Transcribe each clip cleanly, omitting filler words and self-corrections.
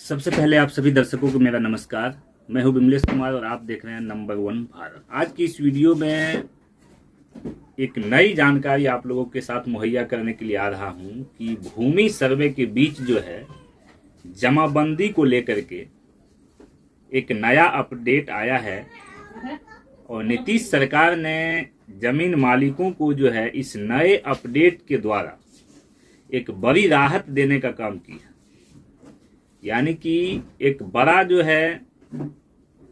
सबसे पहले आप सभी दर्शकों को मेरा नमस्कार। मैं हूं विमलेश कुमार और आप देख रहे हैं नंबर 1 भारत। आज की इस वीडियो में एक नई जानकारी आप लोगों के साथ मुहैया करने के लिए आ रहा हूं कि भूमि सर्वे के बीच जो है जमाबंदी को लेकर के एक नया अपडेट आया है और नीतीश सरकार ने जमीन मालिकों को जो है इस नए अपडेट के द्वारा एक बड़ी राहत देने का काम किया। यानी कि एक बड़ा जो है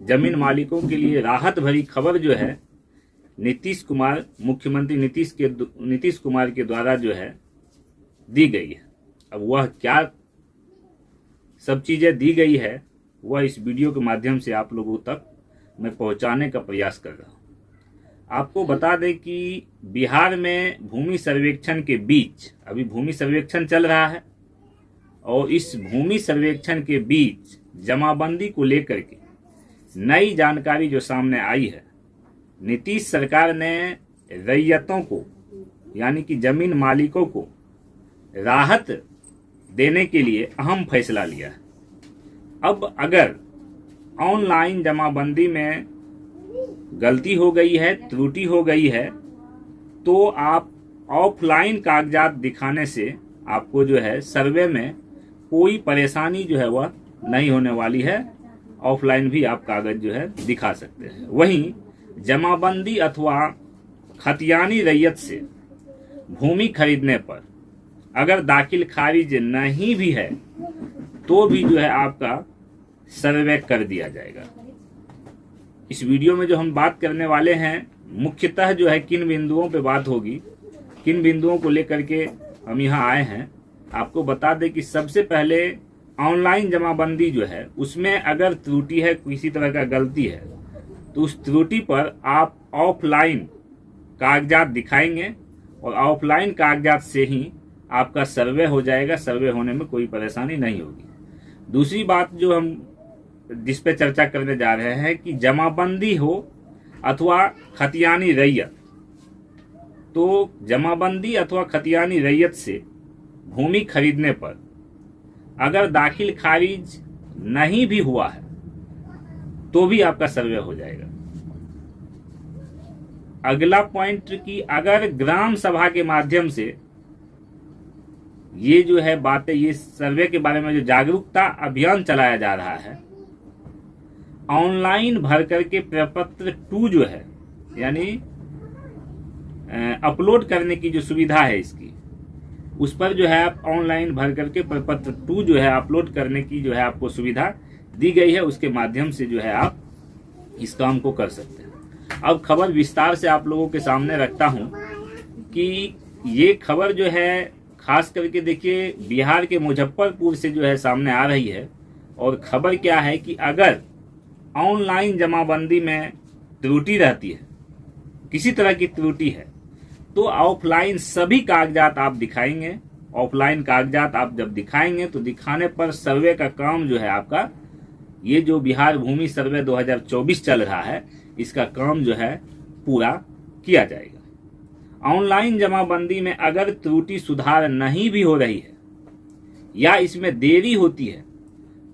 जमीन मालिकों के लिए राहत भरी खबर जो है मुख्यमंत्री नीतीश कुमार के द्वारा जो है दी गई है। अब वह क्या सब चीजें दी गई है वह इस वीडियो के माध्यम से आप लोगों तक मैं पहुंचाने का प्रयास कर रहा हूं। आपको बता दें कि बिहार में भूमि सर्वेक्षण के बीच अभी भूमि सर्वेक्षण चल रहा है और इस भूमि सर्वेक्षण के बीच जमाबंदी को लेकर के नई जानकारी जो सामने आई है, नीतीश सरकार ने रैयतों को यानी कि जमीन मालिकों को राहत देने के लिए अहम फैसला लिया है। अब अगर ऑनलाइन जमाबंदी में गलती हो गई है, त्रुटि हो गई है, तो आप ऑफलाइन कागजात दिखाने से आपको जो है सर्वे में कोई परेशानी जो है वह नहीं होने वाली है। ऑफलाइन भी आप कागज जो है दिखा सकते हैं। वहीं जमाबंदी अथवा खतियानी रैयत से भूमि खरीदने पर अगर दाखिल खारिज नहीं भी है तो भी जो है आपका सर्वे कर दिया जाएगा। इस वीडियो में जो हम बात करने वाले हैं मुख्यतः जो है किन बिंदुओं पे बात होगी, किन बिंदुओं को लेकर के हम यहाँ आए हैं। आपको बता दें कि सबसे पहले ऑनलाइन जमाबंदी जो है उसमें अगर त्रुटि है, किसी तरह का गलती है, तो उस त्रुटि पर आप ऑफलाइन कागजात दिखाएंगे और ऑफलाइन कागजात से ही आपका सर्वे हो जाएगा। सर्वे होने में कोई परेशानी नहीं होगी। दूसरी बात जो हम जिस पे चर्चा करने जा रहे हैं कि जमाबंदी हो अथवा खतियानी रैयत, तो जमाबंदी अथवा खतियानी रैयत से भूमि खरीदने पर अगर दाखिल खारिज नहीं भी हुआ है तो भी आपका सर्वे हो जाएगा। अगला पॉइंट कि अगर ग्राम सभा के माध्यम से ये जो है बातें, ये सर्वे के बारे में जो जागरूकता अभियान चलाया जा रहा है, ऑनलाइन भर करके प्रपत्र 2 जो है यानी अपलोड करने की जो सुविधा है इसकी, उस पर जो है आप ऑनलाइन भर करके प्रपत्र 2 जो है अपलोड करने की जो है आपको सुविधा दी गई है। उसके माध्यम से जो है आप इस काम को कर सकते हैं। अब खबर विस्तार से आप लोगों के सामने रखता हूं कि ये खबर जो है खास करके देखिए बिहार के मुजफ्फरपुर से जो है सामने आ रही है। और खबर क्या है कि अगर ऑनलाइन जमाबंदी में त्रुटि रहती है, किसी तरह की त्रुटि है, तो ऑफलाइन सभी कागजात आप दिखाएंगे। ऑफलाइन कागजात आप जब दिखाएंगे तो दिखाने पर सर्वे का काम जो है आपका, ये जो बिहार भूमि सर्वे 2024 चल रहा है, इसका काम जो है पूरा किया जाएगा। ऑनलाइन जमाबंदी में अगर त्रुटि सुधार नहीं भी हो रही है या इसमें देरी होती है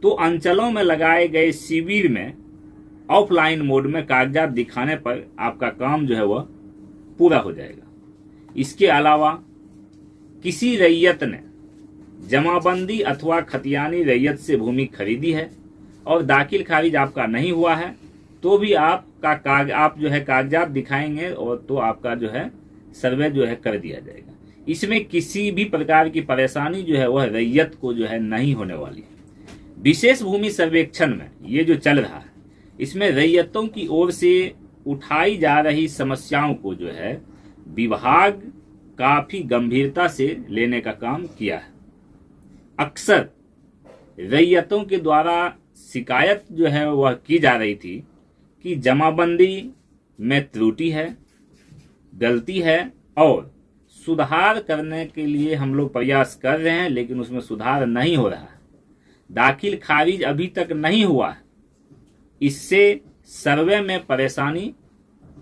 तो अंचलों में लगाए गए शिविर में ऑफलाइन मोड में कागजात दिखाने पर आपका काम जो है वह पूरा हो जाएगा। इसके अलावा किसी रैयत ने जमाबंदी अथवा खतियानी रैयत से भूमि खरीदी है और दाखिल खारिज आपका नहीं हुआ है तो भी आप जो है कागजात दिखाएंगे और तो आपका जो है सर्वे जो है कर दिया जाएगा। इसमें किसी भी प्रकार की परेशानी जो है वह रैयत को जो है नहीं होने वाली है। विशेष भूमि सर्वेक्षण में ये जो चल रहा है, इसमें रैयतों की ओर से उठाई जा रही समस्याओं को जो है विभाग काफी गंभीरता से लेने का काम किया है। अक्सर रैयतों के द्वारा शिकायत जो है वह की जा रही थी कि जमाबंदी में त्रुटि है, गलती है और सुधार करने के लिए हम लोग प्रयास कर रहे हैं लेकिन उसमें सुधार नहीं हो रहा है, दाखिल खारिज अभी तक नहीं हुआ है, इससे सर्वे में परेशानी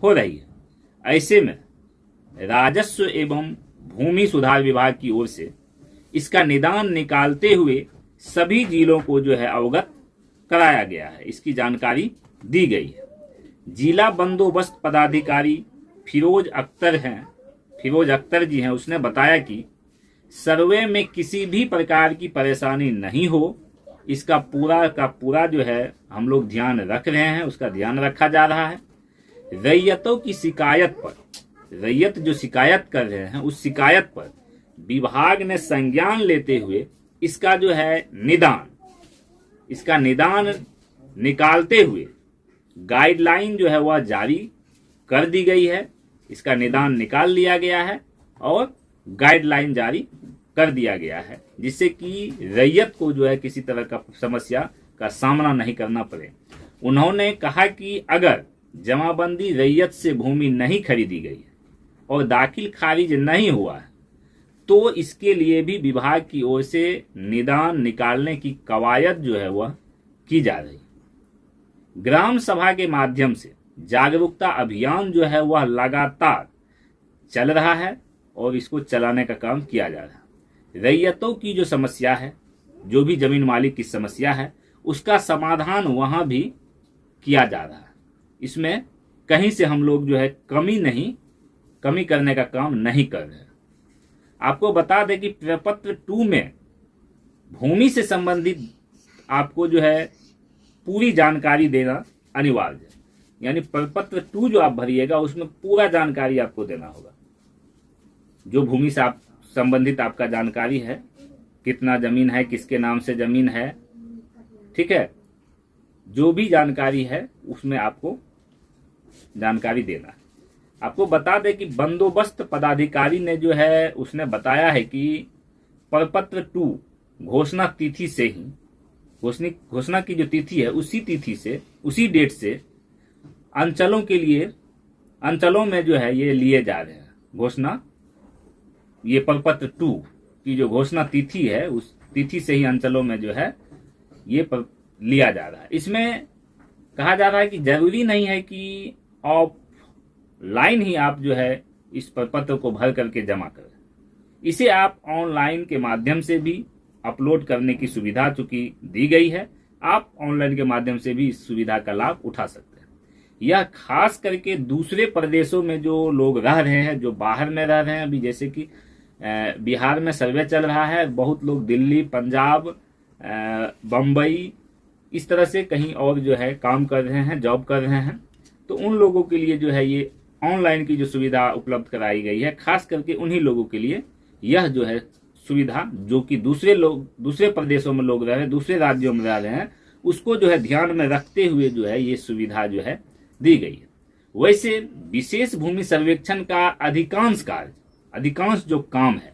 हो रही है। ऐसे में राजस्व एवं भूमि सुधार विभाग की ओर से इसका निदान निकालते हुए सभी जिलों को जो है अवगत कराया गया है, इसकी जानकारी दी गई है। जिला बंदोबस्त पदाधिकारी फिरोज अख्तर जी हैं, उसने बताया कि सर्वे में किसी भी प्रकार की परेशानी नहीं हो, इसका पूरा का पूरा जो है हम लोग ध्यान रख रहे हैं, उसका ध्यान रखा जा रहा है। रैयतों की शिकायत पर, रैयत जो शिकायत कर रहे हैं उस शिकायत पर विभाग ने संज्ञान लेते हुए इसका जो है निदान निकालते हुए गाइडलाइन जो है वह जारी कर दी गई है। इसका निदान निकाल लिया गया है और गाइडलाइन जारी कर दिया गया है, जिससे कि रैयत को जो है किसी तरह का समस्या का सामना नहीं करना पड़े। उन्होंने कहा कि अगर जमाबंदी रैयत से भूमि नहीं खरीदी गई है और दाखिल खारिज नहीं हुआ है तो इसके लिए भी विभाग की ओर से निदान निकालने की कवायद जो है वह की जा रही है। ग्राम सभा के माध्यम से जागरूकता अभियान जो है वह लगातार चल रहा है और इसको चलाने का काम किया जा रहा है। रैयतों की जो समस्या है, जो भी जमीन मालिक की समस्या है, उसका समाधान वहां भी किया जा रहा है। इसमें कहीं से हम लोग जो है कमी करने का काम नहीं कर रहे हैं। आपको बता दें कि प्रपत्र 2 में भूमि से संबंधित आपको जो है पूरी जानकारी देना अनिवार्य है। यानी प्रपत्र 2 जो आप भरिएगा उसमें पूरा जानकारी आपको देना होगा। जो भूमि से आप संबंधित आपका जानकारी है, कितना जमीन है, किसके नाम से जमीन है, ठीक है, जो भी जानकारी है उसमें आपको जानकारी देना है। आपको बता दें कि बंदोबस्त पदाधिकारी ने जो है उसने बताया है कि प्रपत्र 2 घोषणा तिथि से ही घोषणा की जो तिथि है उसी डेट से अंचलों में जो है ये लिए जा रहे हैं घोषणा। ये प्रपत्र 2 की जो घोषणा तिथि है उस तिथि से ही अंचलों में जो है ये लिया जा रहा है। इसमें कहा जा रहा है कि जरूरी नहीं है कि ऑफलाइन ही आप जो है इस प्रपत्र को भर करके जमा करें। इसे आप ऑनलाइन के माध्यम से भी अपलोड करने की सुविधा चूंकि दी गई है, आप ऑनलाइन के माध्यम से भी इस सुविधा का लाभ उठा सकते हैं। यह खास करके दूसरे प्रदेशों में जो लोग रह रहे हैं, जो बाहर में रह रहे हैं, अभी जैसे कि बिहार में सर्वे चल रहा है, बहुत लोग दिल्ली, पंजाब, बम्बई, इस तरह से कहीं और जो है काम कर रहे हैं, जॉब कर रहे हैं, तो उन लोगों के लिए जो है ये ऑनलाइन की जो सुविधा उपलब्ध कराई गई है, खास करके उन्हीं लोगों के लिए यह जो है सुविधा, जो कि दूसरे प्रदेशों में लोग रह रहे हैं, दूसरे राज्यों में रह रहे हैं, उसको जो है ध्यान में रखते हुए जो है ये सुविधा जो है दी गई है। वैसे विशेष भूमि सर्वेक्षण का अधिकांश जो काम है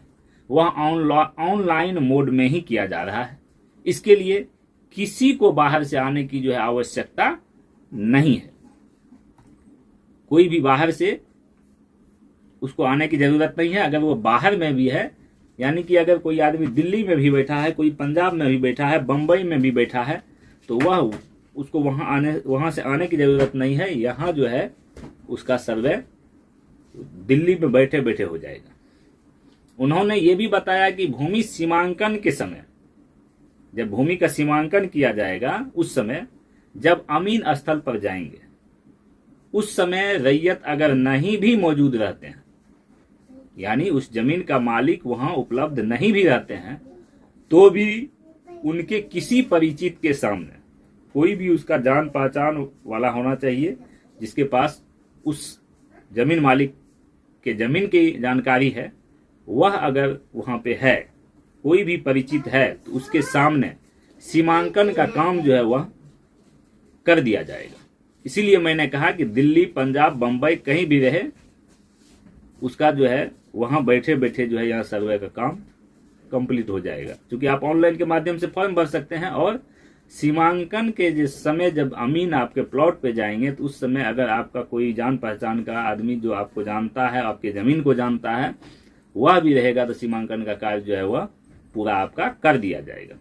वह ऑनलाइन मोड में ही किया जा रहा है। इसके लिए किसी को बाहर से आने की जो है आवश्यकता नहीं है। कोई भी बाहर से उसको आने की जरूरत नहीं है। अगर वो बाहर में भी है, यानी कि अगर कोई आदमी दिल्ली में भी बैठा है, कोई पंजाब में भी बैठा है, बंबई में भी बैठा है, तो उसको वहां से आने की जरूरत नहीं है। यहाँ जो है उसका सर्वे दिल्ली में बैठे बैठे हो जाएगा। उन्होंने ये भी बताया कि भूमि सीमांकन के समय, जब भूमि का सीमांकन किया जाएगा, उस समय जब अमीन स्थल पर जाएंगे, उस समय रैयत अगर नहीं भी मौजूद रहते हैं, यानी उस जमीन का मालिक वहां उपलब्ध नहीं भी रहते हैं, तो भी उनके किसी परिचित के सामने, कोई भी उसका जान पहचान वाला होना चाहिए जिसके पास उस जमीन मालिक के जमीन की जानकारी है, वह अगर वहां पे है, कोई भी परिचित है, तो उसके सामने सीमांकन का काम जो है वह कर दिया जाएगा। इसीलिए मैंने कहा कि दिल्ली, पंजाब, बंबई कहीं भी रहे, उसका जो है वहां बैठे बैठे जो है यहाँ सर्वे का काम कंप्लीट हो जाएगा। क्योंकि आप ऑनलाइन के माध्यम से फॉर्म भर सकते हैं और सीमांकन के जिस समय जब अमीन आपके प्लॉट पे जाएंगे, तो उस समय अगर आपका कोई जान पहचान का आदमी जो आपको जानता है, आपके जमीन को जानता है, वह भी रहेगा, तो सीमांकन का कार्य जो है वह पूरा आपका कर दिया जाएगा।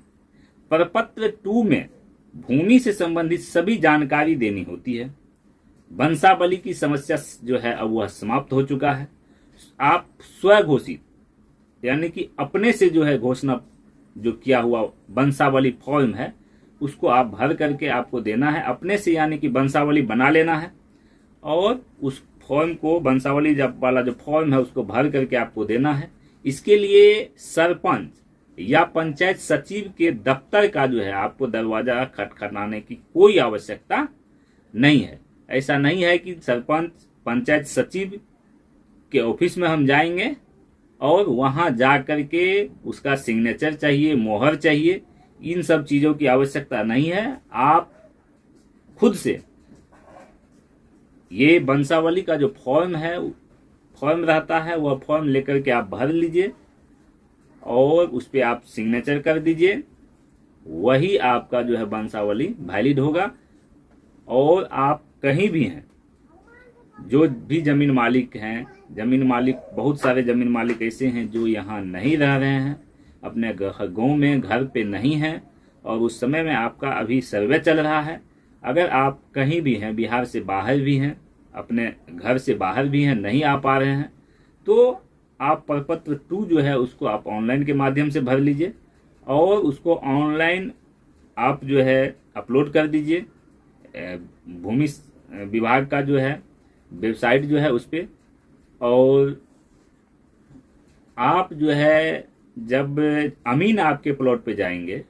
प्रपत्र 2 में भूमि से संबंधित सभी जानकारी देनी होती है। वंशावली की समस्या जो है अब वह समाप्त हो चुका है। आप स्वघोषित, यानी कि अपने से जो है घोषणा जो किया हुआ वंशावली फॉर्म है उसको आप भर करके आपको देना है अपने से, यानी कि वंशावली बना लेना है और उस फॉर्म को, वंशावली जब वाला जो फॉर्म है उसको भर करके आपको देना है। इसके लिए सरपंच या पंचायत सचिव के दफ्तर का जो है आपको दरवाजा खटखटाने की कोई आवश्यकता नहीं है। ऐसा नहीं है कि सरपंच पंचायत सचिव के ऑफिस में हम जाएंगे और वहां जा करके उसका सिग्नेचर चाहिए, मोहर चाहिए, इन सब चीजों की आवश्यकता नहीं है। आप खुद से ये वंशावली का जो फॉर्म रहता है वह फॉर्म लेकर के आप भर लीजिए और उस पर आप सिग्नेचर कर दीजिए, वही आपका जो है वंशावली वैलिड होगा। और आप कहीं भी हैं, जो भी जमीन मालिक हैं, जमीन मालिक बहुत सारे जमीन मालिक ऐसे हैं जो यहाँ नहीं रह रहे हैं, अपने गांव में घर पे नहीं हैं और उस समय में आपका अभी सर्वे चल रहा है। अगर आप कहीं भी हैं, बिहार से बाहर भी हैं, अपने घर से बाहर भी हैं, नहीं आ पा रहे हैं, तो आप प्रपत्र 2 जो है उसको आप ऑनलाइन के माध्यम से भर लीजिए और उसको ऑनलाइन आप जो है अपलोड कर दीजिए भूमि विभाग का जो है वेबसाइट जो है उस पर। और आप जो है जब अमीन आपके प्लॉट पे जाएंगे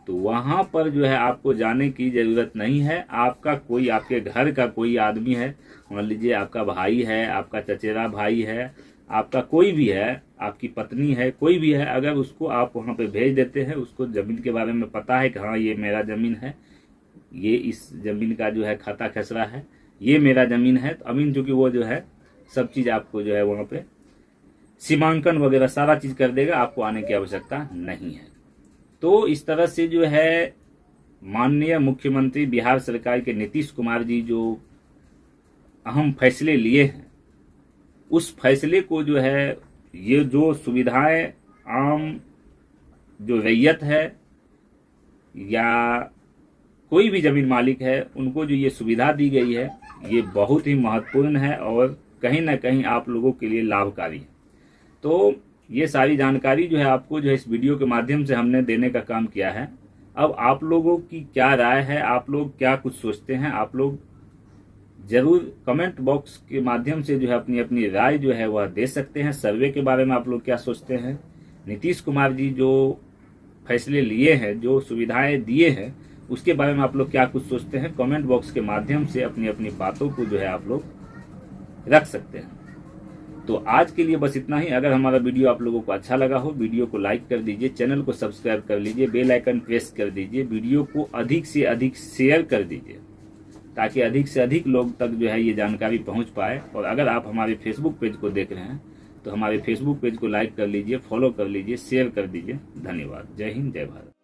तो वहां पर जो है आपको जाने की जरूरत नहीं है। आपका कोई, आपके घर का कोई आदमी है, मान लीजिए आपका भाई है, आपका चचेरा भाई है, आपका कोई भी है, आपकी पत्नी है, कोई भी है, अगर उसको आप वहां पे भेज देते हैं, उसको जमीन के बारे में पता है कि हाँ ये मेरा जमीन है, ये इस जमीन का जो है खाता खसरा है, ये मेरा जमीन है, तो अमीन चूंकि वो जो है सब चीज आपको जो है वहां पे सीमांकन वगैरह सारा चीज कर देगा, आपको आने की आवश्यकता नहीं है। तो इस तरह से जो है माननीय मुख्यमंत्री बिहार सरकार के नीतीश कुमार जी जो अहम फैसले लिए हैं, उस फैसले को जो है, ये जो सुविधाएं आम जो रैयत है या कोई भी जमीन मालिक है उनको जो ये सुविधा दी गई है, ये बहुत ही महत्वपूर्ण है और कहीं ना कहीं आप लोगों के लिए लाभकारी है। तो ये सारी जानकारी जो है आपको जो है इस वीडियो के माध्यम से हमने देने का काम किया है। अब आप लोगों की क्या राय है, आप लोग क्या कुछ सोचते हैं, आप लोग जरूर कमेंट बॉक्स के माध्यम से जो है अपनी अपनी राय जो है वह दे सकते हैं। सर्वे के बारे में आप लोग क्या सोचते हैं, नीतीश कुमार जी जो फैसले लिए हैं, जो सुविधाएं दिए हैं, उसके बारे में आप लोग क्या कुछ सोचते हैं, कमेंट बॉक्स के माध्यम से अपनी अपनी बातों को जो है आप लोग रख सकते हैं। तो आज के लिए बस इतना ही। अगर हमारा वीडियो आप लोगों को अच्छा लगा हो, वीडियो को लाइक कर दीजिए, चैनल को सब्सक्राइब कर लीजिए, बेल आइकन प्रेस कर दीजिए, वीडियो को अधिक से अधिक शेयर कर दीजिए ताकि अधिक से अधिक लोग तक जो है ये जानकारी पहुंच पाए। और अगर आप हमारे फेसबुक पेज को देख रहे हैं तो हमारे फेसबुक पेज को लाइक कर लीजिए, फॉलो कर लीजिए, शेयर कर दीजिए। धन्यवाद। जय हिंद, जय भारत।